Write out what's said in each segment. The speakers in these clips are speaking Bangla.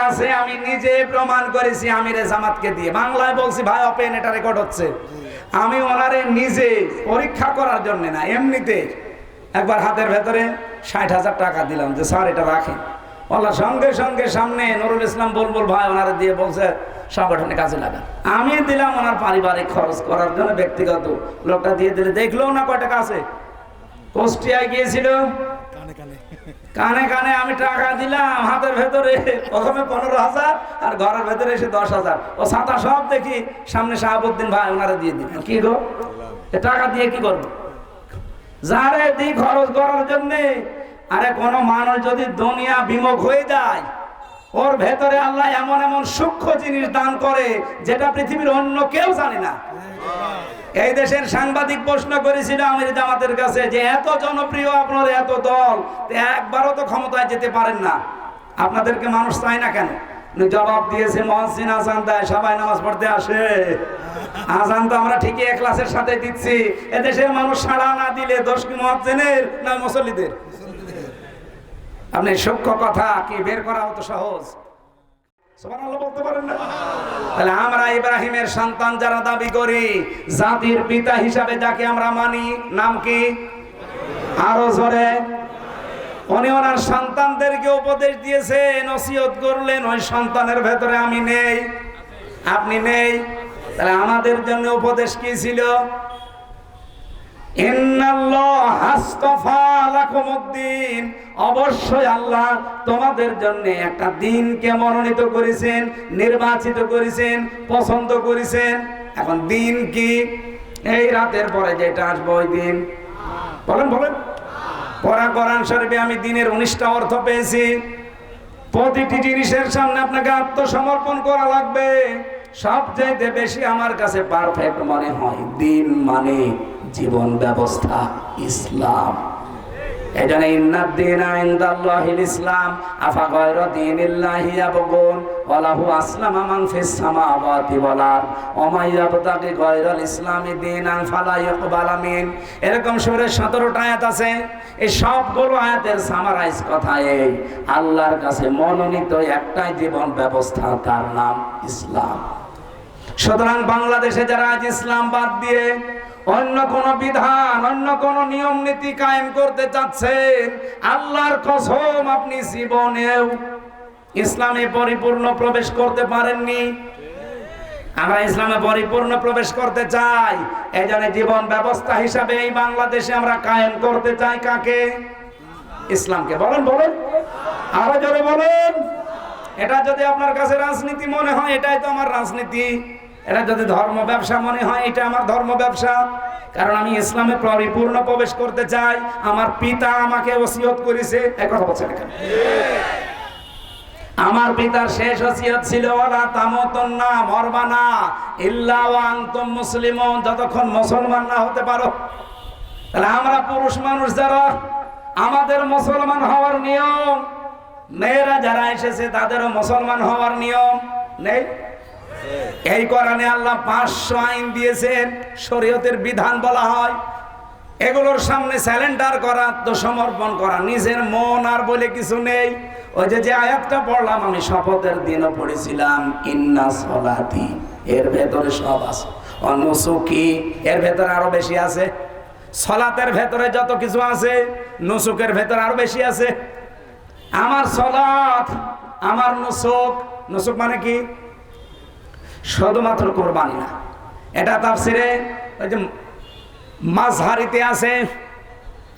আছে, আমি নিজে প্রমাণ করেছি আমিরে জামাতকে দিয়ে। বাংলায় বলছি ভাই, ওপেন, এটা রেকর্ড হচ্ছে। আমি ওনারে নিজে পরীক্ষা করার জন্য না, এমনিতে একবার হাতের ভেতরে 60,000 টাকা দিলাম যে স্যার এটা রাখেন। ওনার সঙ্গে সঙ্গে সামনে নুরুল ইসলাম বুলবুল ভাই ওনারে দিয়ে বলছে সংগঠনে কাজে লাগান। আমি দিলাম ওনার পারিবারিক খরচ করার জন্য, ব্যক্তিগত। লোকটা দিয়ে দিলে, দেখলো না কয় টাকা আছে। কুষ্টিয়ায় গিয়েছিল, কানে কানে আমি টাকা দিলাম হাতের ভেতরে, প্রথমে 15,000 আর ঘরের ভেতরে এসে 10,000। ও ছাতা সব দেখি সামনে শাহাবুদ্দিন ভাই ওনারা দিয়ে দিলেন। কি গো, টাকা দিয়ে কি করবো? যারে দিই খরচ করার জন্য। আরে কোন মানুষ যদি দুনিয়া বিমুখ হয়ে যায়, ওর ভেতরে আল্লাহ এমন এমন সূক্ষ্ম জিনিস দান করে যেটা পৃথিবীর অন্য কেউ জানে না। এই দেশের সাংবাদিক প্রশ্ন করেছিল আমির জামাতের কাছে যে এত জনপ্রিয় আপনার এত দল, একবারও তো ক্ষমতায় যেতে পারেন না, আপনাদেরকে মানুষ চায় না কেন? জবাব দিয়েছে, মুয়াজ্জিন আযান দেয়, সবাই নামাজ পড়তে আসে। আযান তো আমরা ঠিকই ইখলাসের সাথে দিচ্ছি, এদেশের মানুষ সাড়া না দিলে দোষ কি মুয়াজ্জিনের না মুসল্লিদের? আপনি সূক্ষ্ম কথা কি বের করা হতো সহজ? সুবহানাল্লাহ বলতে পারেন না? তাহলে আমরা ইব্রাহিমের সন্তান যারা দাবি করি, জাতির পিতা হিসাবে যাকে আমরা মানি, নাম কি? আরো জোরে। উনি ওনার সন্তানদেরকে উপদেশ দিয়েছেন, নসিহত করলেন, ওই সন্তানের ভেতরে আমি নেই, আপনি নেই। তাহলে আমাদের জন্য উপদেশ কি ছিল? অবশ্যই আল্লাহ তোমাদের জন্য একটা দিনকে মনোনীত করেছেন, নির্বাচিত করেছেন, পছন্দ করেছেন। এখন দিন কি? এই রাতের পরে যেটা আসবে ওই দিন। বলেন বলেন। কোরআন শরীফে আমি দিনের 19টা অর্থ পেয়েছি। প্রতিটি জিনিসের সামনে আপনাকে আত্মসমর্পণ করা লাগবে। সবচেয়ে বেশি আমার কাছে পারফেক্ট মনে হয় দিন মানে জীবন ব্যবস্থা, ইসলাম। এজন্য ইন্নাদ দীনা ইনদাল্লাহিল ইসলাম আফা গায়রা দীনিল্লাহি ইয়াবগুন ওয়া লাহু আসলামা মান ফিস সামাওয়াতি ওয়াল আরদ ওয়া মান ইয়াবতাগি গায়রাল ইসলামি দীনান ফালা ইউকবাল মিন। এরকম সূরা 17টা আয়াত আছে। এই সবগুলো আয়াতের সামারাইজ কথা এই, আল্লাহর কাছে মনোনীত একটাই জীবন ব্যবস্থা, তার নাম ইসলাম। সুতরাং বাংলাদেশে যারা আজ ইসলাম বাদ দিয়ে অন্য কোন বিধান, অন্য কোন নিয়ম নীতি কায়েম করতে চাচ্ছেন, আল্লাহর কসম আপনি জীবনেও ইসলামে পরিপূর্ণ প্রবেশ করতে পারেননি। আমরা ইসলামে পরিপূর্ণ প্রবেশ করতে চাই, এজন্য জীবন ব্যবস্থা হিসাবে এই বাংলাদেশে আমরা কায়েম করতে চাই কাকে? ইসলামকে। বলেন বলেন, আরো জোরে বলেন। এটা যদি আপনার কাছে রাজনীতি মনে হয়, এটাই তো আমার রাজনীতি। এটা যদি ধর্ম ব্যবসা মনে হয়, এটা আমার ধর্ম ব্যবসা। কারণ আমি ইসলামে পরিপূর্ণ প্রবেশ করতে চাই। আমার পিতা আমাকে ওসিয়ত করেছে। এই কথা বলছেন এখানে? আমার পিতার শেষ ওসিয়ত ছিল ওয়ালা তামুতুন্না, মরবা না, ইল্লা ওয়া আনতুম মুসলিমুন, যতক্ষণ মুসলমান না হতে পারো। তাহলে আমরা পুরুষ মানুষ যারা, আমাদের মুসলমান হওয়ার নিয়ম, মেয়েরা যারা এসেছে তাদেরও মুসলমান হওয়ার নিয়ম নেই। এই কোরআনে আল্লাহ 500 আইন দিয়েছেন, শরীয়তের বিধান বলা হয়। এগুলোর সামনে স্যালেন্ডার করা, আত্মসমর্পণ করা, নিজের মন আর বলে কিছু নেই। ওই যে আয়াতটা পড়লাম আমি শপথের দিনও পড়েছিলাম, ইন্না সলাতি, এর ভেতরে সব আছে। অনুসুকি, এর ভেতরে আরো বেশি আছে। সলাতের ভেতরে যত কিছু আছে, নুসুকের ভেতরে আরো বেশি আছে। আমার সলাত, আমার নুসুক। নুসুক মানে কি? শুধুমাত্র কোরবানি না। এটা তাফসিরে ওই যে মাযহারিতে আছে,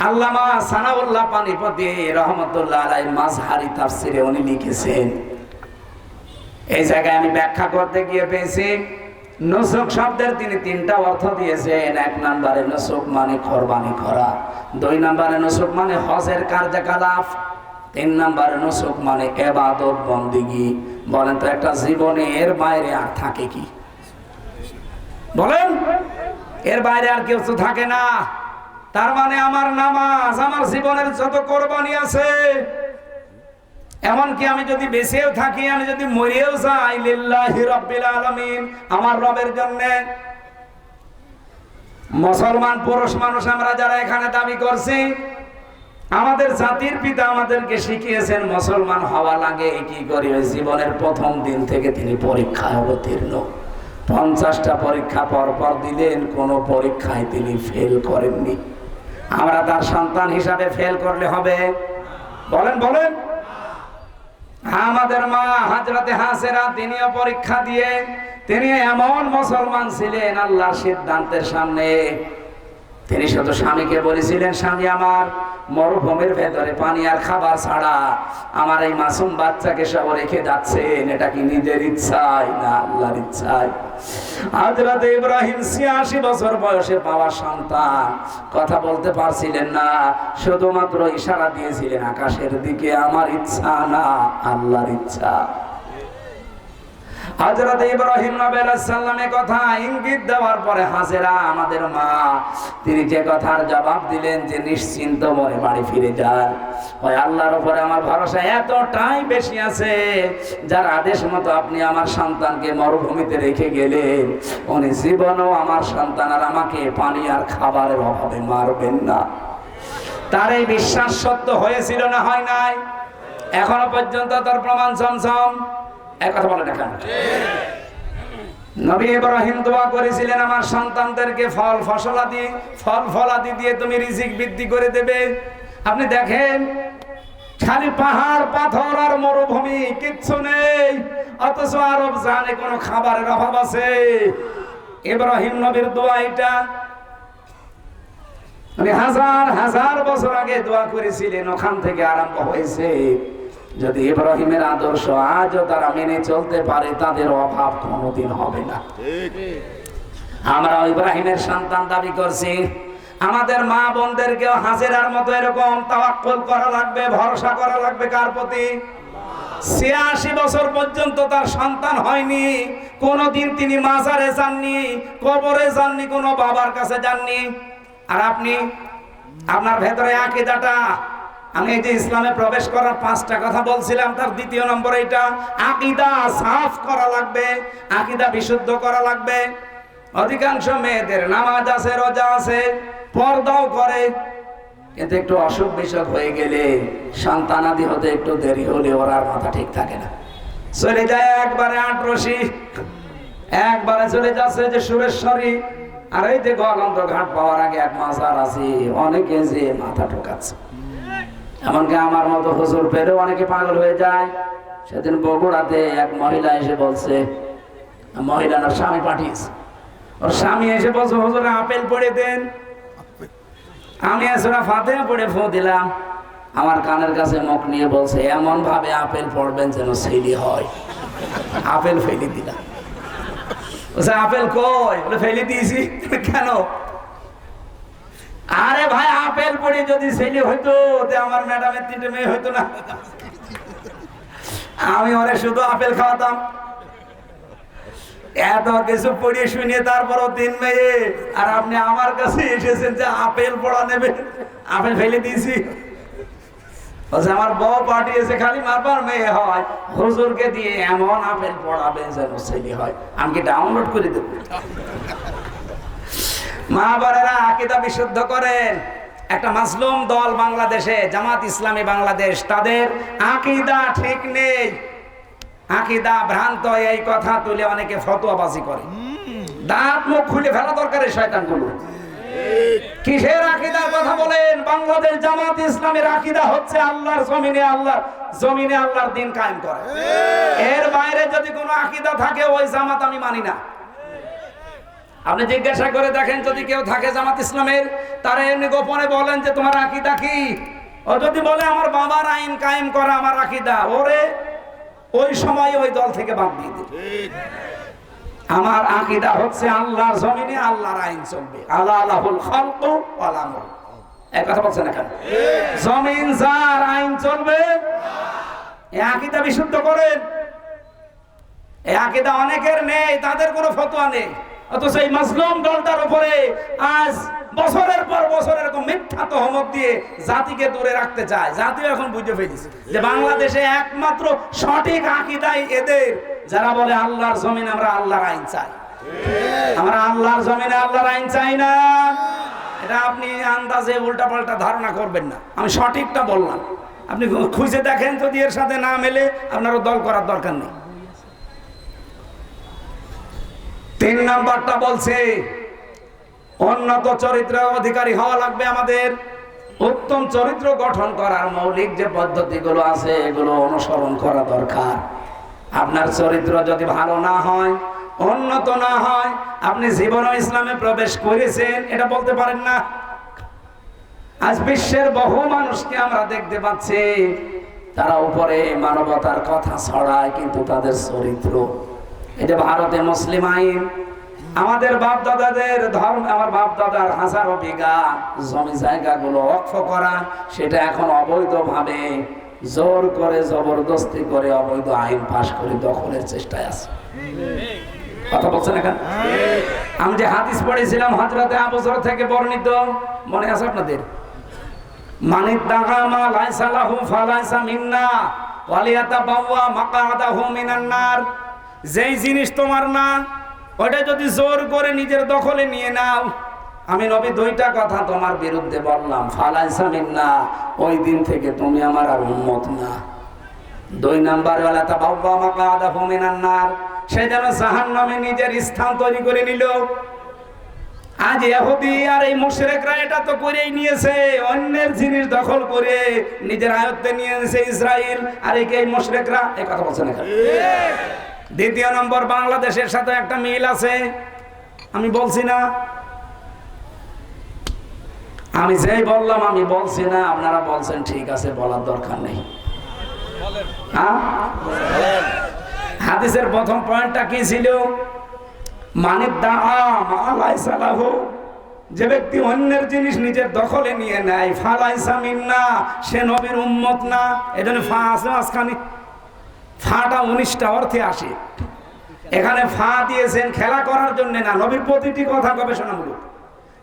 আল্লামা সানাউল্লাহ পানিপতি রহমতুল্লাহ আলাইহি মাযহারি তাফসিরে উনি লিখেছেন। এই জায়গায় আমি ব্যাখ্যা করতে গিয়ে পেয়েছি, নুসুক শব্দের তিনি 3টা অর্থ দিয়েছেন। 1 নম্বরে নুসুক মানে কোরবানি করা, 2 নম্বরে নুসুক মানে হজের কার্যকলাপ, 3 নম্বরে নুসুক মানে ইবাদত বন্দেগী। বলেন তো একটা জীবনে এর বাইরে আর থাকে কি? বলেন, এর বাইরে আর কিছু থাকে না। তার মানে আমার নামাজ, আমার জীবনের যত কোরবানি আছে, এমনকি আমি যদি বেঁচেও থাকি, আমি যদি মরেও যাই, লিল্লাহি রাব্বিল আলামিন, আমার রবের জন্য। মুসলমান পুরুষ মানুষ আমরা যারা এখানে দাবি করছি, আমাদের জাতির পিতা আমাদেরকে শিখিয়েছেন মুসলমান হওয়া লাগে কি করে। জীবনের প্রথম দিন থেকে তিনি পরীক্ষায় অবতীর্ণ। 50টা পরীক্ষা পর দিলেন, কোন পরীক্ষায় তিনি ফেল করেননি। আমরা তার সন্তান হিসাবে ফেল করলে হবে? বলেন বলেন। আমাদের মা হযরতে হাজেরা, তিনিও পরীক্ষা দিয়ে তিনি এমন মুসলমান ছিলেন আল্লাহর সিদ্ধান্তের সামনে। তিনি শুধু স্বামীকে বলেছিলেন, স্বামী আমার মরুভূমির ভেতরে পানি আর খাবার ছাড়া আমার এই মাসুম বাচ্চাকে সব রেখে যাচ্ছেন, এটা কি নিজের ইচ্ছায় না আল্লাহর ইচ্ছায়? হযরত ইব্রাহিম ৮৬ বছর বয়সে পাওয়া সন্তান, কথা বলতে পারছিলেন না, শুধুমাত্র ইশারা দিয়েছিলেন আকাশের দিকে, আমার ইচ্ছা না আল্লাহর ইচ্ছা। হযরত ইব্রাহিম নবী আলাইহিস সালামের কথা ইঙ্গিত দেওয়ার পরে হাজেরা আমাদের মা, তিনি যে কথার জবাব দিলেন যে নিশ্চিন্ত মনে বাড়ি ফিরে যান, ওই আল্লাহর উপরে আমার ভরসা এতটাই বেশি আছে যার আদেশ মতো আপনি আমার সন্তানকে মরুভূমিতে রেখে গেলেন, উনি জীবনেও আমার সন্তান আর আমাকে পানি আর খাবারের অভাবে মারবেন না। তার এই বিশ্বাস সত্য হয়েছিল না হয় নাই? এখনো পর্যন্ত তার প্রমাণ চমচম। এক কথা বলে দেখেন, নবী ইব্রাহিম দোয়া করেছিলেন আমার সন্তানদেরকে ফল ফলাদি দিয়ে তুমি রিজিক বৃদ্ধি করে দেবে। আপনি দেখেন খালি পাহাড় পাথর আর মরুভূমি, কিচ্ছু নেই, অথচ আরব জানে কোনো খাবারের অভাব আছে। ইব্রাহিম নবীর দোয়া এটা, উনি হাজার হাজার বছর আগে দোয়া করেছিলেন, ওখান থেকে আরম্ভ হয়েছে। যদি ইব্রাহিমের আদর্শ আজও তারা মেনে চলতে পারে, তাদের অভাব কোনোদিন হবে না। আমরা ইব্রাহিমের সন্তান দাবি করছি, আমাদের মা বোনদেরকেও হাজেরার মতো এরকম তাওয়াক্কুল করা লাগবে, ভরসা করা লাগবে। কার প্রতি? ৮৬ বছর পর্যন্ত তার সন্তান হয়নি, কোনোদিন তিনি মাজারে যাননি, কবরে যাননি, কোনো বাবার কাছে যাননি। আর আপনি আপনার ভেতরে আকীদাটা, আমি এই যে ইসলামে প্রবেশ করার 5টা কথা বলছিলাম, তার দ্বিতীয় নম্বর এটা, আকীদা সাফ করা লাগবে, আকীদা বিশুদ্ধ করা লাগবে। অধিকাংশ মেয়েদের নামাজ আছে, রোজা আছে, পর্দাও করে, কিন্তু একটু অসুখ বিসুখ হয়ে গেলে, সন্তানাদি হতে একটু দেরি হলে ওর আর মাথা ঠিক থাকে না, চলে যায় একবারে ৮ রশি, একবারে চলে যাচ্ছে যে সুরেশ্বরী। আর এই যে গোয়ালন্দ ঘাট পাওয়ার আগে এক মাজার আছে, অনেকে যে মাথা ঠোকাচ্ছে। এমনকি আমার মতো হুজুর পেলেও অনেকে পাগল হয়ে যায়। সেদিন বগুড়াতে এক মহিলা এসে বলছে, মহিলার স্বামী পাঠিয়েছে, ওর স্বামী এসে বলছে হুজুর আপেল পড়ে দেন। আমি আসলে ফাতিহা পড়ে ফু দিলাম, আমার কানের কাছে মুখ নিয়ে বলছে এমন ভাবে আপেল পড়বেন যেন ছেলে হয়। আপেল ফেলে দিলাম। বলছে আপেল কই? বলে ফেলে দিয়েছি। কেন? আরে ভাই আপেল পড়ে যদি ছেলে হইতো আমার ম্যাডামের 3টে মেয়ে হইতো না। আমি ওরে শুধু আপেল খাওয়াতাম। এত কিছু পড়িয়ে শুনিয়ে তারপরও 3 মেয়ে, আর আপনি আমার কাছে এসেছেন যে আপেল পড়া নেবেন। আপেল ফেলে দিয়েছি। বলছে আমার বউ পাঠিয়েছে খালি মারবার মেয়ে হয়, হুজুরকে দিয়ে এমন আপেল পড়াবেন যেন ছেলে হয়। আমি কি ডাউনলোড করে দেব? মা বোনেরা, আকীদা বিশুদ্ধ করেন। একটা মাসলুম দল বাংলাদেশে, জামাত ইসলামী বাংলাদেশ, তাদের আকীদা ঠিক নেই, আকীদা ভ্রান্ত। এই কথা তুলে অনেকে ফতোয়াবাজি করে, দাঁত মুখ খুলে ফেলা দরকার এই শয়তানগুলো। কিসের আকীদার কথা বলেন? বাংলাদেশ জামাত ইসলামের আকীদা হচ্ছে আল্লাহর জমিনে আল্লাহর দ্বীন কায়েম করা। এর বাইরে যদি কোনো আকীদা থাকে, ওই জামাত আমি মানি না। আপনি জিজ্ঞাসা করে দেখেন, যদি কেউ থাকে জামাত ইসলামের, তারা এমনি গোপনে বলেন যে তোমার আকীদা কি? ও যদি বলে আমার বাবার আইন কায়েম করা আমার আকীদা, ওরে ওই সময় ওই দল থেকে বাদ দিয়ে দিন। আমার আকীদা হচ্ছে আল্লাহর জমিনে আল্লাহর আইন চলবে। আলাহুল খালকু ওয়াল আমর। এই কথা বলছেন না কেন? জমিন যার আইন চলবে, এই আকীদা বিশুদ্ধ করেন। এই আকীদা অনেকের নেই, তাদের কোনো ফতোয়া নেই, অথচ এই মাসলুম দলটার উপরে আজ বছরের পর বছর এরকম মিথ্যা তহমত দিয়ে জাতিকে দূরে রাখতে চায়। জাতিও এখন বুঝে ফেলেছে যে বাংলাদেশে একমাত্র সঠিক আকীদাই এদের, যারা বলে আল্লাহর জমিন আমরা আল্লাহর আইন চাই। আমরা আল্লাহর জমিনে আল্লাহর আইন চাই না। এটা আপনি আন্দাজে উল্টাপাল্টা ধারণা করবেন না, আমি সঠিকটা বললাম। আপনি খুঁজে দেখেন, যদি এর সাথে না মেলে আপনারও দল করার দরকার নেই। 3 নাম্বারটা বলছে উন্নত চরিত্রের অধিকারী হওয়া লাগবে আমাদের। উত্তম চরিত্র গঠন করার মৌলিক যে পদ্ধতিগুলো আছে এগুলো অনুসরণ করা দরকার। আপনার চরিত্র যদি ভালো না হয়, উন্নত না হয়, আপনি জীবনে ইসলামে প্রবেশ করেছেন এটা বলতে পারেন না। আজ বিশ্বের বহু মানুষকে আমরা দেখতে পাচ্ছি, তারা উপরে মানবতার কথা ছড়ায় কিন্তু তাদের চরিত্র, এটা ভারতে মুসলিম আইন, আমাদের বাপ দাদাদের ধর্ম, আমার বাপ দাদার হাজারো বিঘা জমি জায়গাগুলো অক্ষ করা, সেটা এখন অবৈধভাবে জোর করে জবরদস্তি করে অবৈধ আইন পাশ করে দখলের চেষ্টায় আছে। কথা বলছেন এখানে? আমি যে হাদিস পড়েছিলাম হযরতে আবু যর থেকে বর্ণিত, মনে আছে আপনাদের? মানিদ্দামা লাইসা লাহু ফালাইসা মিন্না ওয়ালিয়াতাবাওয়া মাকআদাহু মিনান নার। যেই জিনিস তোমার না, ওটা যদি জোর করে নিজের দখলে নিয়ে নাও, আমি নবী 2টা কথা তোমার বিরুদ্ধে বললাম, ফালাইসা মিন্না, ওই দিন থেকে তুমি আমার আর উম্মত না। 2 নাম্বার ওয়ালিয়াতাবাওয়া মাকআদাহু মিনান নার, সে যেন জাহান্নামে নিজের স্থান তৈরি করে নিল। আজ ইহুদি আর এই মুশরিকরা এটা তো করেই নিয়েছে, অন্যের জিনিস দখল করে নিজের আয়ত্তে নিয়ে নিয়েছে ইসরায়েল, আর এই মুশরিকরা। এই কথা বলছেন এখানে। 2 নম্বর, বাংলাদেশের সাথে একটা মিল আছে, আমি বলছি না, আমি যেই বললাম আমি বলছি না, আপনারা বলছেন ঠিক আছে, বলার দরকার নেই। হাদিসের প্রথম পয়েন্টটা কি ছিল? যে ব্যক্তি অন্যের জিনিস নিজের দখলে নিয়ে নেয়, ফালাইসা মিন্না, সে নবীর উম্মত না। এজন্য ফা আছে মাঝখানে, ফাটা 19টা অর্থে আসে। এখানে ফা দিয়েছেন খেলা করার জন্য না, নবীর প্রতিটি কথা গবেষণামূলক।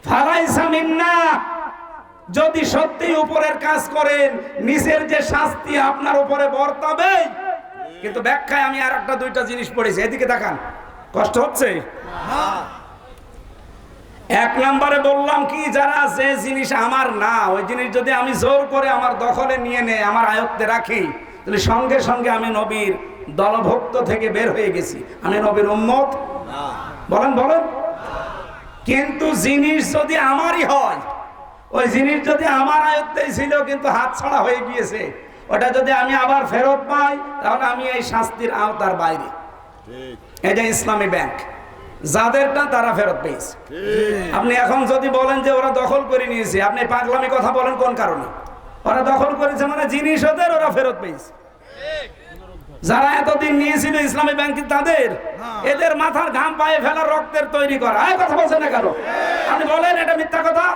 ফালাইসা মিন্না, যদি সত্যি উপরের কাজ করেন নিচের যে শাস্তি আপনার উপরে বর্তাবে। কিন্তু ব্যাখ্যায় আমি আর একটা 2টা জিনিস পড়েছি, এদিকে দেখান, কষ্ট হচ্ছে? 1 নম্বরে বললাম কি, যারা যে জিনিস আমার না, ওই জিনিস যদি আমি জোর করে আমার দখলে নিয়ে নেই, আমার আয়ত্তে রাখি, তাহলে সঙ্গে সঙ্গে আমি নবীর দলভুক্ত থেকে বের হয়ে গেছি, আমি নবীর উম্মত। বলেন বলেন। কিন্তু জিনিস যদি আমারই হয়, ওই জিনিস যদি আমার আয়ত্তেই ছিল কিন্তু হাতছাড়া হয়ে গিয়েছে, ওটা যদি আমি আবার ফেরত পাই, তাহলে আমি এই শাস্তির আওতার বাইরে। এই যে ইসলামী ব্যাংক, যাদেরটা তারা ফেরত পেয়েছে। আপনি এখন যদি বলেন যে ওরা দখল করে নিয়েছে, আপনি পাগলামি কথা বলেন কোন কারণে? ওরা দখল করেছে মানে জিনিস ওদের, ওরা ফেরত পেয়েছে। যারা এতদিন নিয়েছিল ইসলামী ব্যাংকে, তাদের এদের মাথার ঘাম পায়ে ফেলা, রক্তের তৈরি করা। এই কথা বলছেন না কেন? আপনি বলেন এটা মিথ্যা কথা।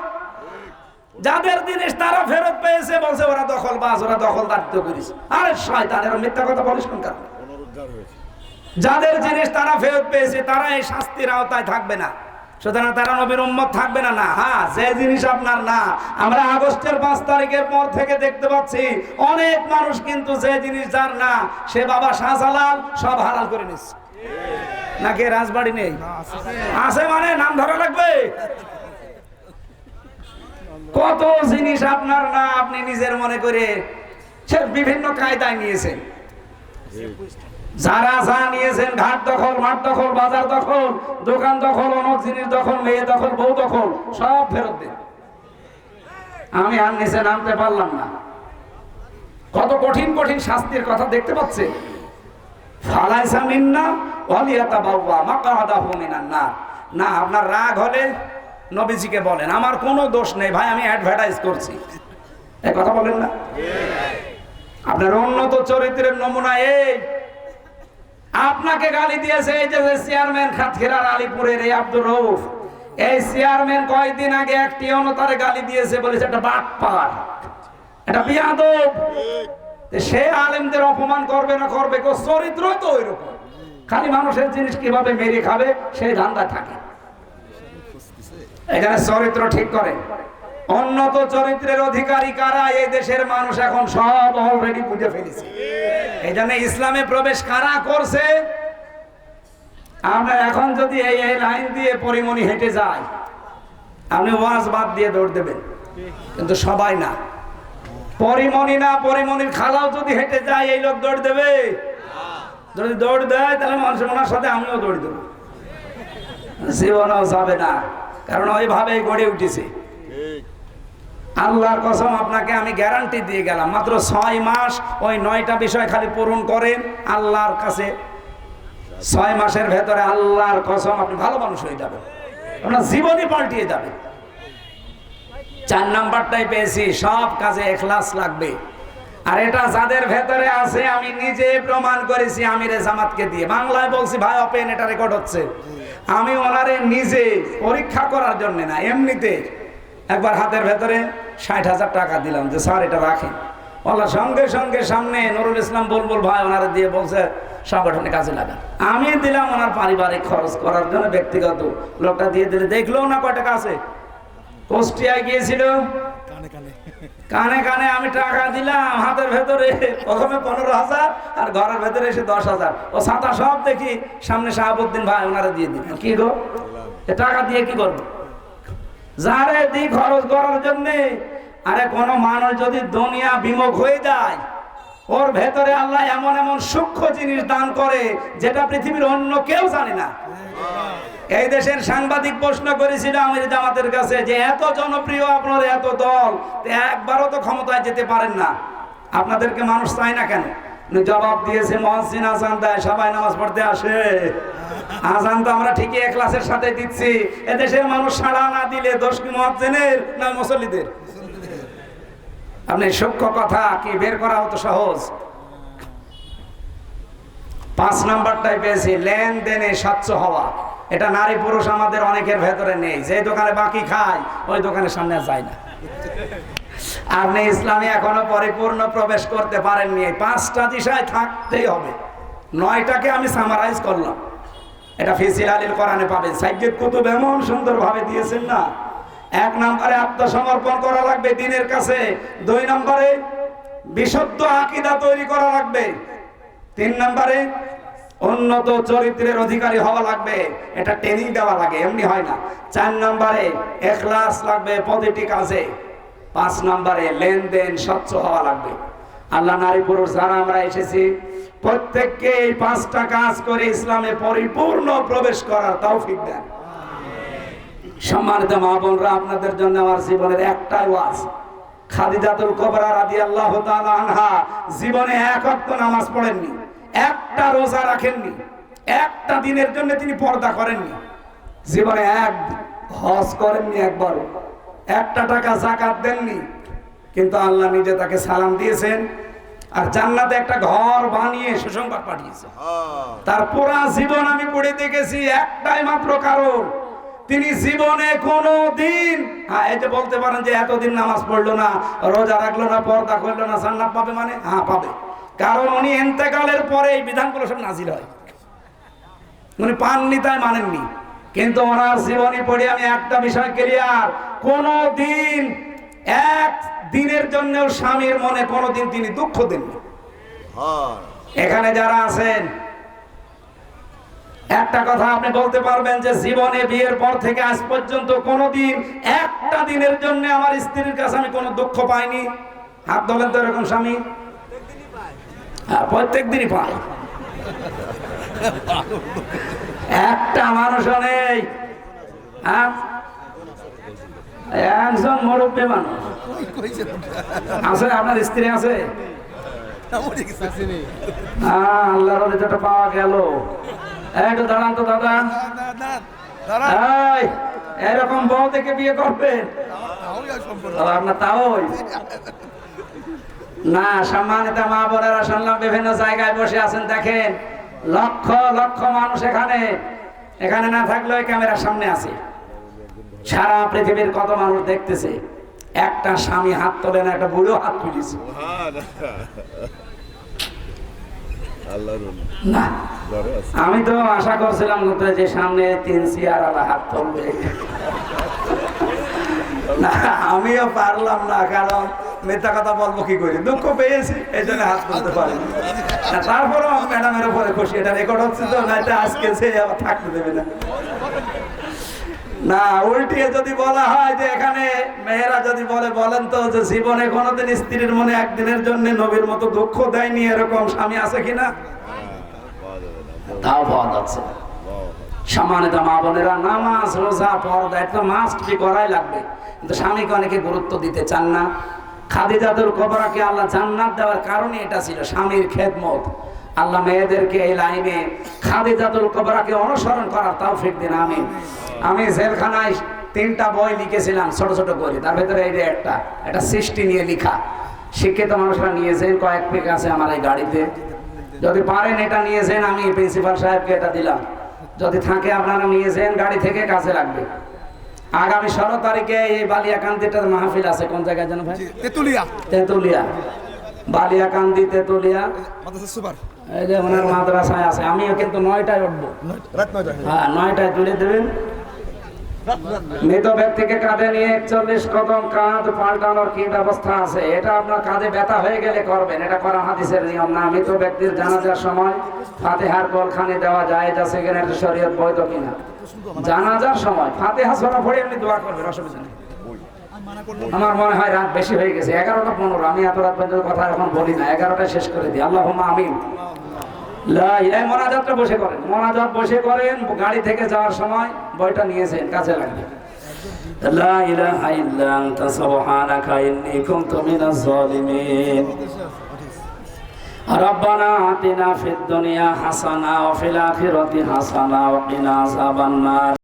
যাদের জিনিস তারা ফেরত পেয়েছে, বলছে ওরা দখলবাজ, ওরা দখলদারিত্ব করেছে। আরে শয়তানের, মিথ্যা কথা বলিস কোন কারণে? যাদের জিনিস তারা ফেরত পেয়েছে, তারা এই শাস্তির আওতায় থাকবে না, সুতরাং তারা নবীর উম্মত থাকবে না। না, হ্যাঁ, যে জিনিস আপনার না, আমরা আগস্টের 5 তারিখের পর থেকে দেখতে পাচ্ছি অনেক মানুষ কিন্তু যে জিনিস যার না, সে বাবা শাহজালাল সব হালাল করে নিচ্ছে। নাকি রাজবাড়ি নেই? আছে, মানে নাম ধরা লাগবে। কত জিনিস আপনার না, আপনি নিজের মনে করে সে বিভিন্ন কায়দায় নিয়েছেন। যারা যা নিয়েছেন, ঘাট দখল, মাঠ দখল, বাজার দখল, দোকান দখল, অনেক জিনিস দখল, মেয়ে দখল, বউ দখল, সব ফেরত দেন। আমি আর নিচে নামতে পারলাম না। কত কঠিন কঠিন শাস্তির কথা দেখতে পাচ্ছে। ফালাইসা মিন্না ওয়ালিয়াতাবাওয়া মাকআদাহু মিনান নার। না, আপনার রাগ হলে নবীজিকে বলেন, আমার কোনো দোষ নেই ভাই, আমি অ্যাডভার্টাইজ করছি, এই কথা বলেন না। আপনার উন্নত চরিত্রের নমুনা এই, আপনাকে গালি দিয়েছে এই যে চেয়ারম্যান খাতখিরার আলীপুরের এই আব্দুর রউফ, এই চেয়ারম্যান কয়েকদিন আগে একটি অনতারে গালি দিয়েছে, বলেছে এটা বাটপার, এটা বিয়াদব। সে আলেমদের অপমান করবে না করবে, চরিত্র তো ওইরকম, খালি মানুষের জিনিস কিভাবে মেরে খাবে সেই ধান্দায় থাকে। এখানে চরিত্র ঠিক করে। উন্নত চরিত্রের অধিকারী কারা, এই দেশের মানুষ এখন সব অলরেডি বুঝে ফেলেছে। এই জন্য ইসলামে প্রবেশ কারা করছে, আমরা এখন যদি এই লাইন দিয়ে পরিমণি হেঁটে যাই, আপনি ওয়াজ বাদ দিয়ে দৌড় দেবেন, কিন্তু সবাই না। পরিমণি না, পরিমণির খালাও যদি হেঁটে যায় এই লোক দৌড় দেবে? যদি দৌড় দেয় তাহলে মানুষের ওনার সাথে আমিও দৌড় দেবো, জীবনও যাবে না, কারণ ওইভাবেই গড়ে উঠেছে। আল্লাহর কসম আপনাকে আমি গ্যারান্টি দিয়ে গেলাম, মাত্র 6 মাস ওই 9টা বিষয় খালি পূরণ করেন আল্লাহর কাছে, 6 মাসের ভেতরে আল্লাহর কসম আপনি ভালো মানুষ হয়ে যাবেন, আপনার জীবনই পাল্টিয়ে যাবে। 4 নাম্বারটাই পেয়েছি, সব কাজে ইখলাস লাগবে। আর এটা যাদের ভেতরে আছে আমি নিজে প্রমাণ করেছি আমিরে জামাতকে দিয়ে। বাংলায় বলছি ভাই, ওপেন, এটা রেকর্ড হচ্ছে। আমি ওনারে নিজে পরীক্ষা করার জন্য না, এমনিতে একবার হাতের ভেতরে 60,000 টাকা দিলাম যে স্যার এটা রাখেন। ওনার সঙ্গে সঙ্গে সামনে নুরুল ইসলাম বুলবুল ভাই ওনারে দিয়ে বলছে সংগঠনে কাজে লাগান। আমি দিলাম ওনার পারিবারিক খরচ করার জন্য, ব্যক্তিগত। লোকটা দিয়ে দিলে, দেখলো না কয় টাকা আছে। কুষ্টিয়ায় গিয়েছিল, কানে কানে আমি টাকা দিলাম হাতের ভেতরে, প্রথমে 15,000 আর ঘরের ভেতরে এসে 10,000। ও ছাতা সব দেখি সামনে শাহাবুদ্দিন ভাই ওনারা দিয়ে দিলেন। কি গো, এ টাকা দিয়ে কি করবো? যারে দি খরচ করার জন্যে। আরে কোন মানুষ যদি দুনিয়া বিমুখ হয়ে যায়, ওর ভেতরে আল্লাহ এমন এমন সূক্ষ্ম জিনিস দান করে যেটা পৃথিবীর অন্য কেউ জানে না। এই দেশের সাংবাদিক প্রশ্ন করেছিল আমির জামাতের কাছে যে এত জনপ্রিয় আপনার এত দল, একবারও তো ক্ষমতায় যেতে পারেন না, আপনাদেরকে মানুষ চায় না কেন? জবাব দিয়েছে, মুয়াজ্জিন আযান দেয়, সবাই নামাজ পড়তে আসে। আযান তো আমরা ঠিকই ইখলাসের সাথে দিচ্ছি, এদেশের মানুষ সাড়া না দিলে দোষ কি মুয়াজ্জিনের না মুসল্লিদের? আপনি সূক্ষ্ম কথা কি বের করা হতো সহজ। 5 নাম্বারটাই পেয়েছি, লেনদেনে স্বচ্ছ হওয়া। এটা নারী পুরুষ আমাদের অনেকের ভেতরে নেই। যে দোকানে বাকি খায় ওই দোকানের সামনে যায় না। আপনি ইসলামে এখনো পরিপূর্ণ প্রবেশ করতে পারেননি। 5টা বিষয় থাকতেই হবে। 9টাকে আমি সামারাইজ করলাম, এটা ফিসিল আলীর কোরআনে পাবেন। সাইয়্যিদ কুতুব এমন সুন্দরভাবে দিয়েছেন না। 1 নম্বরে আত্মসমর্পণ করা লাগবে দ্বীনের কাছে। 2 নম্বরে বিশুদ্ধ আকীদা তৈরি করা লাগবে। 3 নম্বরে উন্নত চরিত্রের অধিকারী হওয়া লাগবে, এটা ট্রেনিং দেওয়া লাগে, এমনি হয় না। 4 নম্বরে ইখলাস লাগবে প্রতিটি কাজে। 5 নম্বরে লেনদেন স্বচ্ছ হওয়া লাগবে। আল্লাহ নারী পুরুষ যারা আমরা এসেছি প্রত্যেককে এই 5টা কাজ করে ইসলামে পরিপূর্ণ প্রবেশ করার তৌফিক দেন। সম্মানিত মা বোনরা, আপনাদের জন্য আমার জীবনের একটাই ওয়াজ। খাদিজাতুল কুবরা রাদিয়াল্লাহু তাআলা আনহা জীবনে 1 ওয়াক্ত নামাজ পড়েননি, একটা রোজা রাখেননি, একটা দিনের জন্য তিনি পর্দা করেননি, জীবনে 1 হজ করেননি, একবারও 1টা টাকা যাকাত দেননি। কিন্তু আল্লাহ নিজে তাকে সালাম দিয়েছেন আর জান্নাতে একটা ঘর বানিয়ে সুসংবাদ পাঠিয়েছেন। তার পুরা জীবন আমি পড়ে দেখেছি, একটাই মাত্র কারণ, তিনি জীবনে কোনো দিন এই যে বলতে পারেন যে এতদিন নামাজ পড়লো না, রোজা রাখলো না, পর্দা করলো না, জান্নাত পাবে মানে? হ্যাঁ পাবে, কারণ উনি ইন্তেকালের পরে এই বিধানগুলো সব নাজিল হয়। উনি পাননি তাই মানেননি, কিন্তু ওনার জীবনী পড়ে আমি একটা বিষয় ক্লিয়ার, কোনো দিন 1 দিনের জন্য স্বামীর মনে কোনোদিন তিনি দুঃখ দেননি। এখানে যারা আছেন একটা কথা আপনি বলতে পারবেন যে জীবনে বিয়ের পর থেকে আজ পর্যন্ত কোনোদিন একটা দিনের জন্য আমার স্ত্রীর কাছে আমি কোনো দুঃখ পাইনি? হাত তোলেন তো এরকম স্বামী। হ্যাঁ, প্রত্যেক দিনই পাই। একটা মানুষও নেই। হ্যাঁ, একজন মুরব্বী মানুষ আছে, আপনার স্ত্রী আছে? আল্লাহর যেটা পাওয়া গেল। একটু দাঁড়ান তো দাদা, এরকম বউ থেকে বিয়ে করবেন আপনার? তাও না। সম্মানিত মা বোনেরা, শুনলাম বিভিন্ন জায়গায় বসে আছেন, দেখেন লক্ষ লক্ষ মানুষ এখানে না থাকলেও ক্যামেরার সামনে আছে। সারা পৃথিবীর কত মানুষ দেখতেছে, একটা স্বামী হাত তোলে না, একটা বুড়ো হাত তুলেছে না। আমি তো আশা করছিলাম যে সামনে 3 চেয়ার আলা হাত তুলবে না, আমিও পারলাম না, কারণ মিথ্যা কথা বলবো কি করি, দুঃখ পেয়েছি এই জন্য হাত তুলতে পারি না। তারপরেও ম্যাডামের উপরে খুশি, এটা রেকর্ড হচ্ছে তো, না আজকে সে আবার থাকতে দেবে না। না, উল্টিয়ে যদি বলা হয় যে এখানে মেয়েরা যদি বলেন তো যে জীবনে কোনোদিন স্ত্রীর মনে একদিনের জন্য নবীর মতো দুঃখ দেয়নি, এরকম স্বামী আছে কিনা? তাও পাওয়া যাচ্ছে। সম্মানিত মা বোনেরা, নামাজ রোজা পর্দা এটা মাস্ট বি করাই লাগবে, কিন্তু স্বামীকে অনেকে গুরুত্ব দিতে চান না। খাদিজাতুল কুবরাকে আল্লাহ জান্নাত দেওয়ার কারণে এটা ছিল স্বামীর খেদমত। আল্লাহ মেয়েদেরকে এই লাইনে খাদিজাতুল কুবরাকে অনুসরণ করার তৌফিক দিন, আমিন। আমি জেলখানায় 3টা বই লিখেছিলাম ছোট ছোট করে, তার ভেতরে এই যে একটা সৃষ্টি নিয়ে লেখা। শিক্ষিত মানুষরা নিয়েছেন, কয়েক পেজ আছে আমার এই গাড়িতে, যদি পারেন এটা নিয়েছেন। আমি প্রিন্সিপাল সাহেবকে এটা দিলাম, যদি থাকে আপনারা নিয়েছেন, গাড়ি থেকে কাজে লাগবে। আগামী 16 তারিখে এই বালিয়াকান্দিটার মাহফিল আছে, কোন জায়গায় জানো ভাই? তেতুলিয়া, বালিয়াকান্দি তেতুলিয়া, এই যে ওনার মাদ্রাসায় আছে। আমিও কিন্তু 9টায় উঠবো, হ্যাঁ 9টায় তুলে দেবেন। মৃত ব্যক্তিকে কাঁধে নিয়ে 41 কদম কাঁধ পাল্টানোর কি ব্যবস্থা আছে? এটা আপনার কাঁধে ব্যথা হয়ে গেলে করবেন, এটা কোরআন হাদিসের নিয়ম না। মৃত ব্যক্তির জানাজার সময় ফাতিহার বলখানি দেওয়া যায়, যা সেখানে শরীয়ত বৈধ কিনা? জানাজার সময় ফাতিহা সূরা পড়ে এমনি দোয়া করবেন, অসুবিধা নেই। আমার মনে হয় রাত বেশি হয়ে গেছে, 11টা 15। আমি এত রাত পর্যন্ত কথা এখন বলি না, 11টায় শেষ করে দিই। আল্লাহুম্মা আমিন। মোনাজাতটা বসে করেন, মোনাজাত বসে করেন। গাড়ি থেকে যাওয়ার সময় বইটা নিয়েছেন, কাজে লাগবে। লা ইলাহা ইল্লা আনতা সুবহানাকা ইন্নী কুনতু মিনাজ জালিমিন। রব্বানা আতিনা ফিদ দুনিয়া হাসানা ওয়া ফিল আখিরাতি হাসানা ওয়া কিনা আযাবান নার।